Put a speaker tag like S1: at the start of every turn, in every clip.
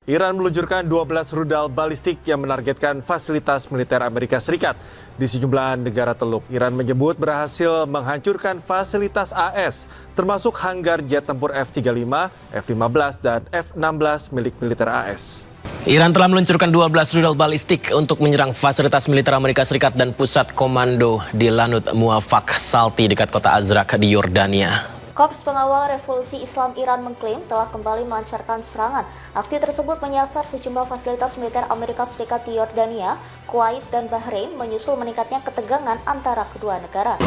S1: Iran meluncurkan 12 rudal balistik yang menargetkan fasilitas militer Amerika Serikat di sejumlah negara Teluk. Iran menyebut berhasil menghancurkan fasilitas AS, termasuk hanggar jet tempur F-35, F-15, dan F-16 milik militer AS.
S2: Iran telah meluncurkan 12 rudal balistik untuk menyerang fasilitas militer Amerika Serikat dan pusat komando di Lanut Muwafaq Salti dekat kota Azraq di Yordania.
S3: Korps Pengawal Revolusi Islam Iran mengklaim telah kembali melancarkan serangan. Aksi tersebut menyasar sejumlah fasilitas militer Amerika Serikat di Yordania, Kuwait, dan Bahrain menyusul meningkatnya ketegangan antara kedua negara.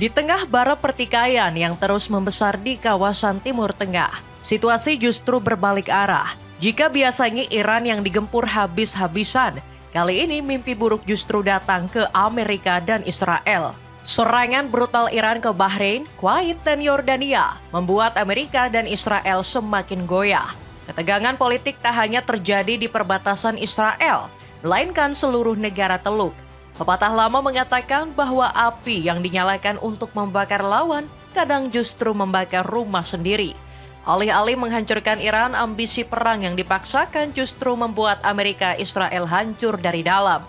S4: Di tengah bara pertikaian yang terus membesar di kawasan Timur Tengah, situasi justru berbalik arah. Jika biasanya Iran yang digempur habis-habisan, kali ini mimpi buruk justru datang ke Amerika dan Israel. Serangan brutal Iran ke Bahrain, Kuwait, dan Yordania membuat Amerika dan Israel semakin goyah. Ketegangan politik tak hanya terjadi di perbatasan Israel, melainkan seluruh negara Teluk. Pepatah lama mengatakan bahwa api yang dinyalakan untuk membakar lawan kadang justru membakar rumah sendiri. Alih-alih menghancurkan Iran, ambisi perang yang dipaksakan justru membuat Amerika Israel hancur dari dalam.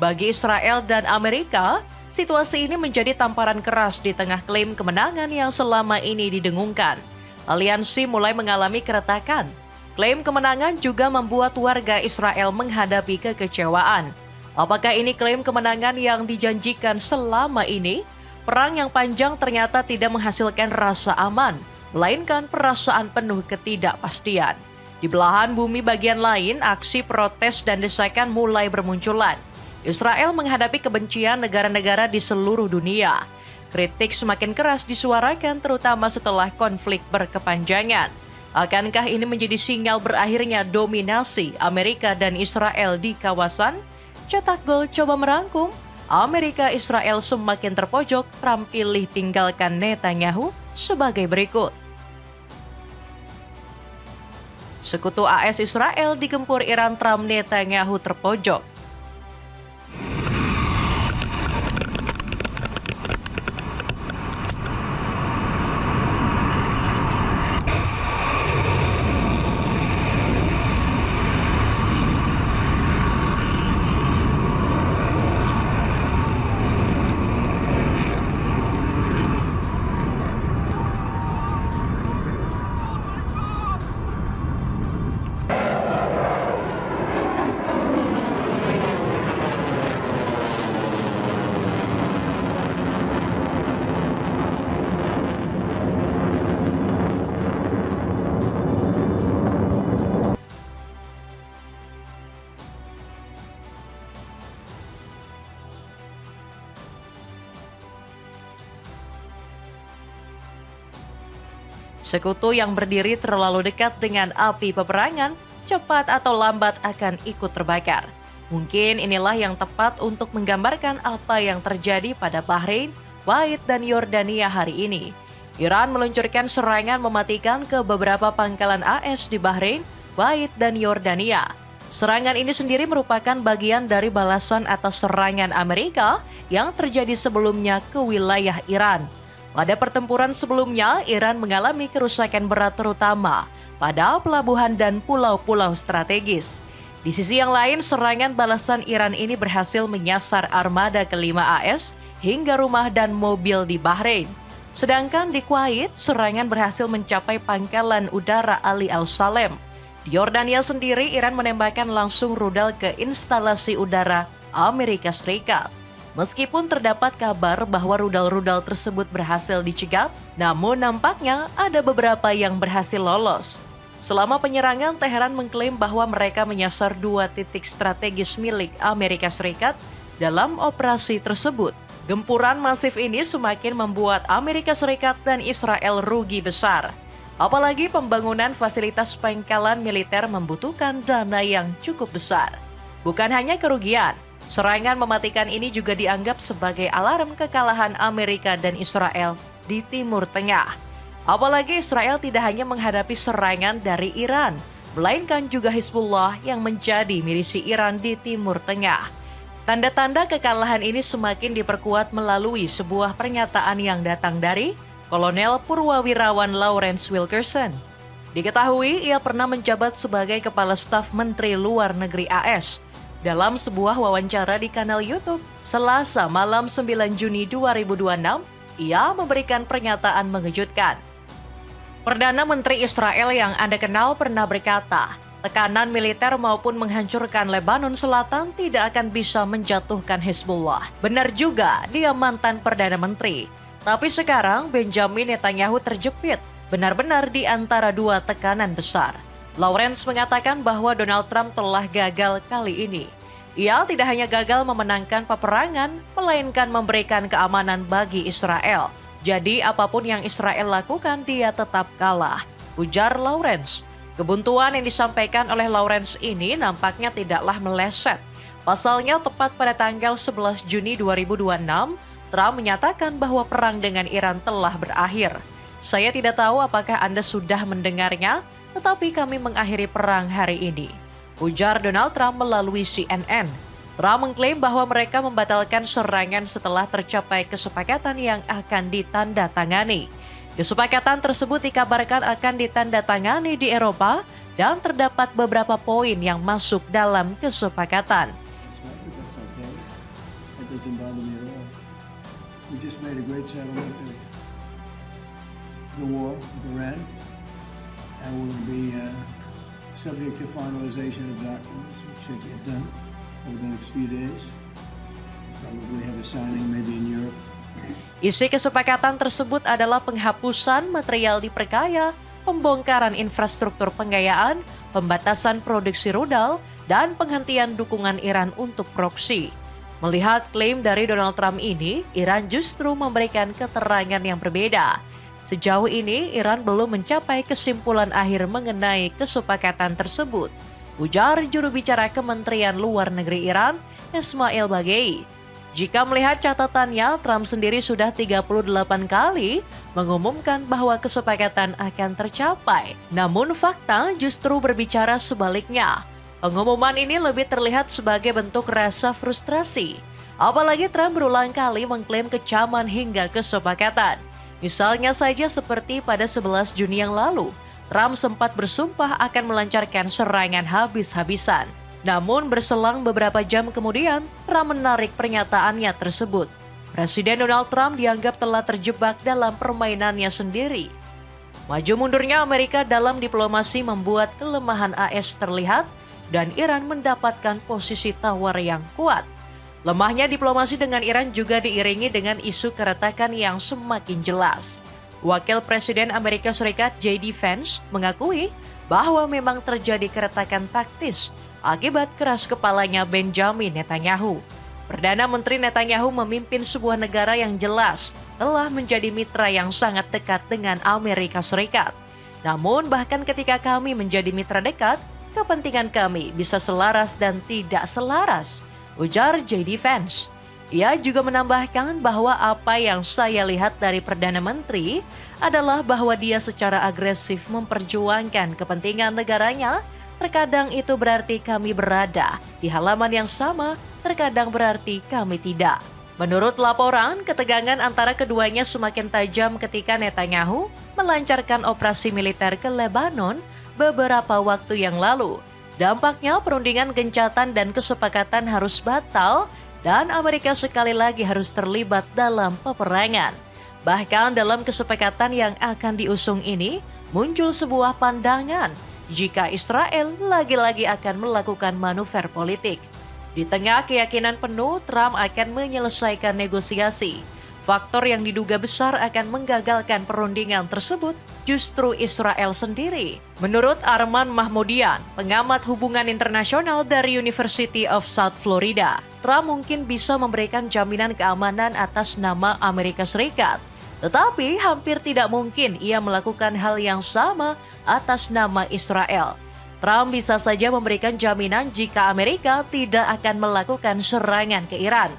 S4: Bagi Israel dan Amerika, situasi ini menjadi tamparan keras di tengah klaim kemenangan yang selama ini didengungkan. Aliansi mulai mengalami keretakan. Klaim kemenangan juga membuat warga Israel menghadapi kekecewaan. Apakah ini klaim kemenangan yang dijanjikan selama ini? Perang yang panjang ternyata tidak menghasilkan rasa aman, melainkan perasaan penuh ketidakpastian. Di belahan bumi bagian lain, aksi protes dan desakan mulai bermunculan. Israel menghadapi kebencian negara-negara di seluruh dunia. Kritik semakin keras disuarakan terutama setelah konflik berkepanjangan. Akankah ini menjadi sinyal berakhirnya dominasi Amerika dan Israel di kawasan? Cetak Gol coba merangkum, Amerika Israel semakin terpojok, Trump pilih tinggalkan Netanyahu sebagai berikut. Sekutu AS Israel digempur Iran, Trump Netanyahu terpojok. Sekutu yang berdiri terlalu dekat dengan api peperangan, cepat atau lambat akan ikut terbakar. Mungkin inilah yang tepat untuk menggambarkan apa yang terjadi pada Bahrain, Kuwait, dan Yordania hari ini. Iran meluncurkan serangan mematikan ke beberapa pangkalan AS di Bahrain, Kuwait, dan Yordania. Serangan ini sendiri merupakan bagian dari balasan atas serangan Amerika yang terjadi sebelumnya ke wilayah Iran. Pada pertempuran sebelumnya, Iran mengalami kerusakan berat terutama pada pelabuhan dan pulau-pulau strategis. Di sisi yang lain, serangan balasan Iran ini berhasil menyasar armada kelima AS hingga rumah dan mobil di Bahrain. Sedangkan di Kuwait, serangan berhasil mencapai pangkalan udara Ali Al-Salem. Di Yordania sendiri, Iran menembakkan langsung rudal ke instalasi udara Amerika Serikat. Meskipun terdapat kabar bahwa rudal-rudal tersebut berhasil dicegat, namun nampaknya ada beberapa yang berhasil lolos. Selama penyerangan, Teheran mengklaim bahwa mereka menyasar 2 titik strategis milik Amerika Serikat dalam operasi tersebut. Gempuran masif ini semakin membuat Amerika Serikat dan Israel rugi besar. Apalagi pembangunan fasilitas pangkalan militer membutuhkan dana yang cukup besar. Bukan hanya kerugian, serangan mematikan ini juga dianggap sebagai alarm kekalahan Amerika dan Israel di Timur Tengah. Apalagi Israel tidak hanya menghadapi serangan dari Iran, melainkan juga Hizbullah yang menjadi milisi Iran di Timur Tengah. Tanda-tanda kekalahan ini semakin diperkuat melalui sebuah pernyataan yang datang dari Kolonel Purwawirawan Lawrence Wilkerson. Diketahui ia pernah menjabat sebagai Kepala Staf Menteri Luar Negeri AS. Dalam sebuah wawancara di kanal YouTube, Selasa malam 9 Juni 2026, ia memberikan pernyataan mengejutkan. Perdana Menteri Israel yang Anda kenal pernah berkata, tekanan militer maupun menghancurkan Lebanon Selatan tidak akan bisa menjatuhkan Hizbullah. Benar juga, dia mantan Perdana Menteri. Tapi sekarang Benjamin Netanyahu terjepit, benar-benar di antara 2 tekanan besar. Lawrence mengatakan bahwa Donald Trump telah gagal kali ini. Ia tidak hanya gagal memenangkan peperangan, melainkan memberikan keamanan bagi Israel. Jadi apapun yang Israel lakukan, dia tetap kalah, ujar Lawrence. Kebuntuan yang disampaikan oleh Lawrence ini nampaknya tidaklah meleset. Pasalnya tepat pada tanggal 11 Juni 2026, Trump menyatakan bahwa perang dengan Iran telah berakhir. Saya tidak tahu apakah Anda sudah mendengarnya, tetapi kami mengakhiri perang hari ini, ujar Donald Trump melalui CNN. Trump mengklaim bahwa mereka membatalkan serangan setelah tercapai kesepakatan yang akan ditandatangani. Kesepakatan tersebut dikabarkan akan ditandatangani di Eropa dan terdapat beberapa poin yang masuk dalam kesepakatan.
S5: Subject to finalization of documents, which should get done over the next few days. Probably have a signing maybe in Europe.
S4: Isi kesepakatan tersebut adalah penghapusan material diperkaya, pembongkaran infrastruktur pengayaan, pembatasan produksi rudal, dan penghentian dukungan Iran untuk proksi. Melihat klaim dari Donald Trump ini, Iran justru memberikan keterangan yang berbeda. Sejauh ini, Iran belum mencapai kesimpulan akhir mengenai kesepakatan tersebut, ujar juru bicara Kementerian Luar Negeri Iran, Ismail Baghei. Jika melihat catatannya, Trump sendiri sudah 38 kali mengumumkan bahwa kesepakatan akan tercapai. Namun fakta justru berbicara sebaliknya. Pengumuman ini lebih terlihat sebagai bentuk rasa frustrasi. Apalagi Trump berulang kali mengklaim kecaman hingga kesepakatan. Misalnya saja seperti pada 11 Juni yang lalu, Trump sempat bersumpah akan melancarkan serangan habis-habisan. Namun berselang beberapa jam kemudian, Trump menarik pernyataannya tersebut. Presiden Donald Trump dianggap telah terjebak dalam permainannya sendiri. Maju mundurnya Amerika dalam diplomasi membuat kelemahan AS terlihat dan Iran mendapatkan posisi tawar yang kuat. Lemahnya diplomasi dengan Iran juga diiringi dengan isu keretakan yang semakin jelas. Wakil Presiden Amerika Serikat J.D. Vance mengakui bahwa memang terjadi keretakan taktis akibat keras kepalanya Benjamin Netanyahu. Perdana Menteri Netanyahu memimpin sebuah negara yang jelas telah menjadi mitra yang sangat dekat dengan Amerika Serikat. Namun bahkan ketika kami menjadi mitra dekat, kepentingan kami bisa selaras dan tidak selaras, ujar J.D. Vance. Ia juga menambahkan bahwa apa yang saya lihat dari Perdana Menteri adalah bahwa dia secara agresif memperjuangkan kepentingan negaranya. Terkadang itu berarti kami berada di halaman yang sama, terkadang berarti kami tidak. Menurut laporan, ketegangan antara keduanya semakin tajam ketika Netanyahu melancarkan operasi militer ke Lebanon beberapa waktu yang lalu. Dampaknya perundingan gencatan dan kesepakatan harus batal dan Amerika sekali lagi harus terlibat dalam peperangan. Bahkan dalam kesepakatan yang akan diusung ini muncul sebuah pandangan jika Israel lagi-lagi akan melakukan manuver politik. Di tengah keyakinan penuh Trump akan menyelesaikan negosiasi, faktor yang diduga besar akan menggagalkan perundingan tersebut justru Israel sendiri. Menurut Arman Mahmudian, pengamat hubungan internasional dari University of South Florida, Trump mungkin bisa memberikan jaminan keamanan atas nama Amerika Serikat. Tetapi hampir tidak mungkin ia melakukan hal yang sama atas nama Israel. Trump bisa saja memberikan jaminan jika Amerika tidak akan melakukan serangan ke Iran.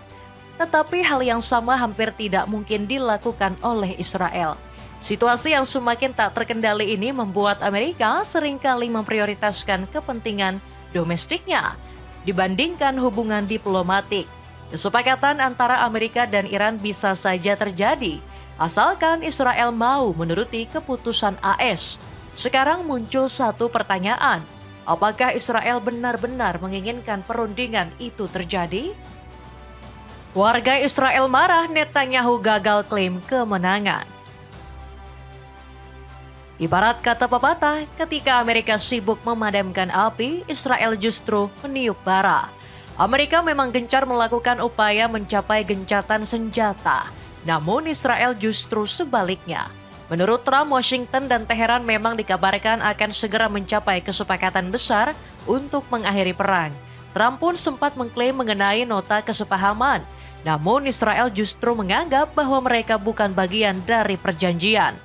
S4: Tetapi hal yang sama hampir tidak mungkin dilakukan oleh Israel. Situasi yang semakin tak terkendali ini membuat Amerika seringkali memprioritaskan kepentingan domestiknya dibandingkan hubungan diplomatik. Kesepakatan antara Amerika dan Iran bisa saja terjadi, asalkan Israel mau menuruti keputusan AS. Sekarang muncul satu pertanyaan, apakah Israel benar-benar menginginkan perundingan itu terjadi? Warga Israel marah Netanyahu gagal klaim kemenangan. Ibarat kata pepatah, ketika Amerika sibuk memadamkan api, Israel justru meniup bara. Amerika memang gencar melakukan upaya mencapai gencatan senjata, namun Israel justru sebaliknya. Menurut Trump, Washington dan Teheran memang dikabarkan akan segera mencapai kesepakatan besar untuk mengakhiri perang. Trump pun sempat mengklaim mengenai nota kesepahaman, namun Israel justru menganggap bahwa mereka bukan bagian dari perjanjian.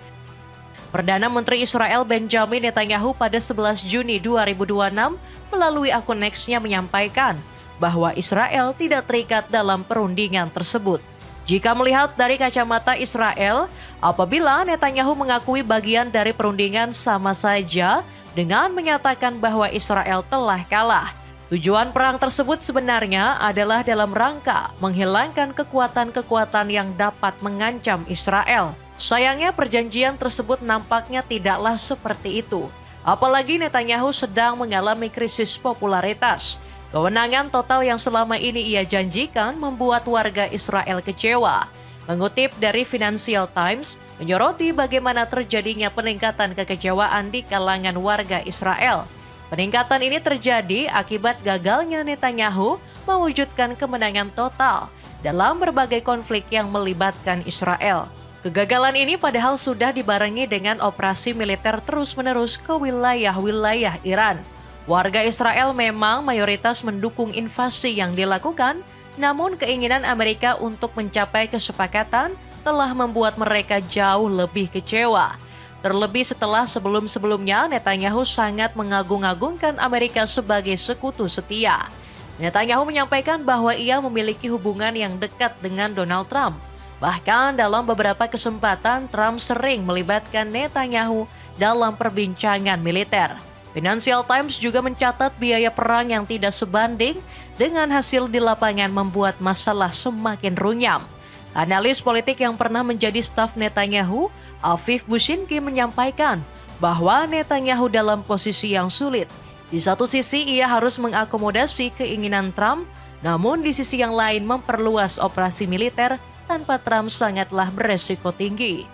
S4: Perdana Menteri Israel Benjamin Netanyahu pada 11 Juni 2026 melalui akun X-nya menyampaikan bahwa Israel tidak terikat dalam perundingan tersebut. Jika melihat dari kacamata Israel, apabila Netanyahu mengakui bagian dari perundingan sama saja dengan menyatakan bahwa Israel telah kalah. Tujuan perang tersebut sebenarnya adalah dalam rangka menghilangkan kekuatan-kekuatan yang dapat mengancam Israel. Sayangnya perjanjian tersebut nampaknya tidaklah seperti itu. Apalagi Netanyahu sedang mengalami krisis popularitas. Kewenangan total yang selama ini ia janjikan membuat warga Israel kecewa. Mengutip dari Financial Times, menyoroti bagaimana terjadinya peningkatan kekecewaan di kalangan warga Israel. Peningkatan ini terjadi akibat gagalnya Netanyahu mewujudkan kemenangan total dalam berbagai konflik yang melibatkan Israel. Kegagalan ini padahal sudah dibarengi dengan operasi militer terus-menerus ke wilayah-wilayah Iran. Warga Israel memang mayoritas mendukung invasi yang dilakukan, namun keinginan Amerika untuk mencapai kesepakatan telah membuat mereka jauh lebih kecewa. Terlebih setelah sebelum-sebelumnya Netanyahu sangat mengagung-agungkan Amerika sebagai sekutu setia. Netanyahu menyampaikan bahwa ia memiliki hubungan yang dekat dengan Donald Trump. Bahkan dalam beberapa kesempatan, Trump sering melibatkan Netanyahu dalam perbincangan militer. Financial Times juga mencatat biaya perang yang tidak sebanding dengan hasil di lapangan membuat masalah semakin runyam. Analis politik yang pernah menjadi staf Netanyahu, Afif Bushinki menyampaikan bahwa Netanyahu dalam posisi yang sulit. Di satu sisi ia harus mengakomodasi keinginan Trump, namun di sisi yang lain memperluas operasi militer tanpa Trump sangatlah beresiko tinggi.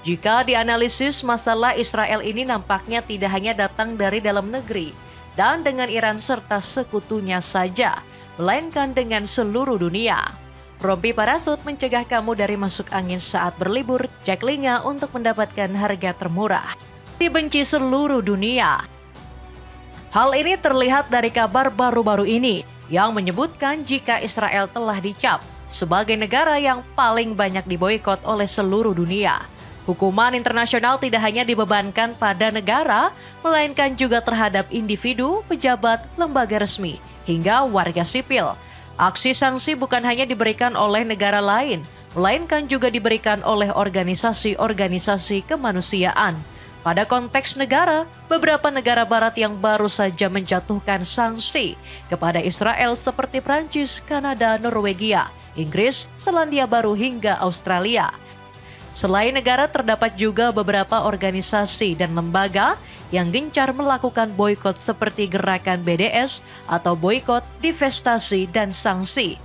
S4: Jika dianalisis, masalah Israel ini nampaknya tidak hanya datang dari dalam negeri dan dengan Iran serta sekutunya saja, melainkan dengan seluruh dunia. Rompi Parasut mencegah kamu dari masuk angin saat berlibur. Cek linknya untuk mendapatkan harga termurah. Dibenci seluruh dunia. Hal ini terlihat dari kabar baru-baru ini yang menyebutkan jika Israel telah dicap sebagai negara yang paling banyak diboikot oleh seluruh dunia. Hukuman internasional tidak hanya dibebankan pada negara, melainkan juga terhadap individu, pejabat, lembaga resmi, hingga warga sipil. Aksi sanksi bukan hanya diberikan oleh negara lain, melainkan juga diberikan oleh organisasi-organisasi kemanusiaan. Pada konteks negara, beberapa negara barat yang baru saja menjatuhkan sanksi kepada Israel seperti Prancis, Kanada, Norwegia, Inggris, Selandia Baru hingga Australia. Selain negara, terdapat juga beberapa organisasi dan lembaga yang gencar melakukan boikot seperti gerakan BDS atau boikot, divestasi, dan sanksi.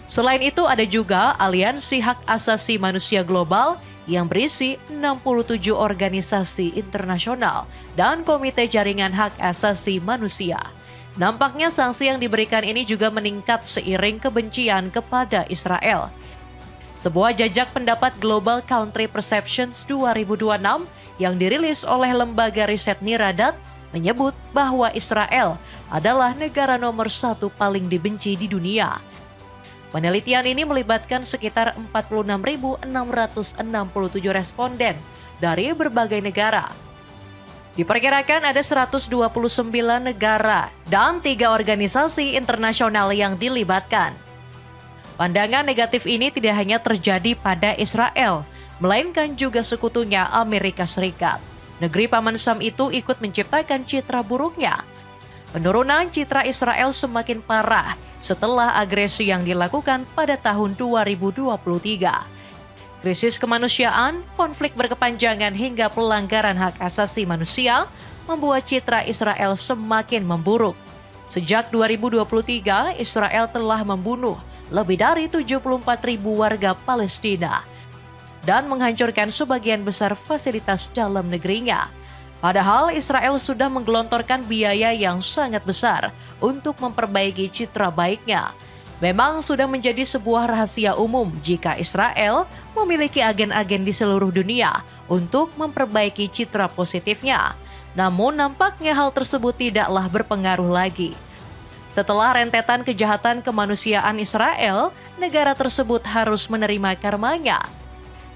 S4: Selain itu ada juga Aliansi Hak Asasi Manusia Global yang berisi 67 organisasi internasional dan Komite Jaringan Hak Asasi Manusia. Nampaknya sanksi yang diberikan ini juga meningkat seiring kebencian kepada Israel. Sebuah jajak pendapat Global Country Perceptions 2026 yang dirilis oleh lembaga riset Niradat menyebut bahwa Israel adalah negara nomor 1 paling dibenci di dunia. Penelitian ini melibatkan sekitar 46.667 responden dari berbagai negara. Diperkirakan ada 129 negara dan 3 organisasi internasional yang dilibatkan. Pandangan negatif ini tidak hanya terjadi pada Israel, melainkan juga sekutunya Amerika Serikat. Negeri Paman Sam itu ikut menciptakan citra buruknya. Penurunan citra Israel semakin parah setelah agresi yang dilakukan pada tahun 2023. Krisis kemanusiaan, konflik berkepanjangan hingga pelanggaran hak asasi manusia membuat citra Israel semakin memburuk. Sejak 2023, Israel telah membunuh lebih dari 74.000 warga Palestina dan menghancurkan sebagian besar fasilitas dalam negerinya. Padahal Israel sudah menggelontorkan biaya yang sangat besar untuk memperbaiki citra baiknya. Memang sudah menjadi sebuah rahasia umum jika Israel memiliki agen-agen di seluruh dunia untuk memperbaiki citra positifnya. Namun nampaknya hal tersebut tidaklah berpengaruh lagi. Setelah rentetan kejahatan kemanusiaan Israel, negara tersebut harus menerima karmanya.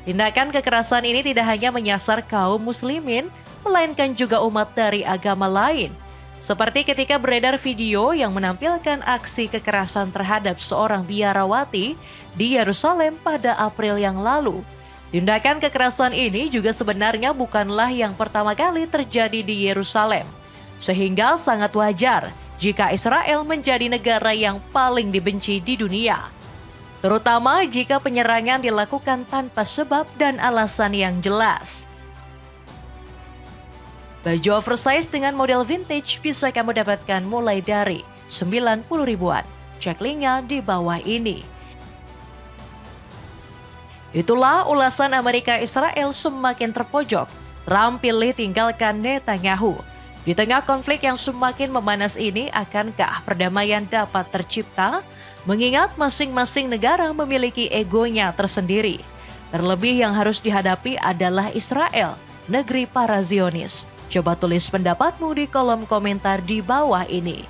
S4: Tindakan kekerasan ini tidak hanya menyasar kaum muslimin, melainkan juga umat dari agama lain. Seperti ketika beredar video yang menampilkan aksi kekerasan terhadap seorang biarawati di Yerusalem pada April yang lalu. Tindakan kekerasan ini juga sebenarnya bukanlah yang pertama kali terjadi di Yerusalem. Sehingga sangat wajar jika Israel menjadi negara yang paling dibenci di dunia. Terutama jika penyerangan dilakukan tanpa sebab dan alasan yang jelas. Baju oversize dengan model vintage bisa kamu dapatkan mulai dari 90 ribuan. Cek linknya di bawah ini. Itulah ulasan Amerika Israel semakin terpojok. Trump pilih tinggalkan Netanyahu. Di tengah konflik yang semakin memanas ini, akankah perdamaian dapat tercipta? Mengingat masing-masing negara memiliki egonya tersendiri. Terlebih yang harus dihadapi adalah Israel, negeri para Zionis. Coba tulis pendapatmu di kolom komentar di bawah ini.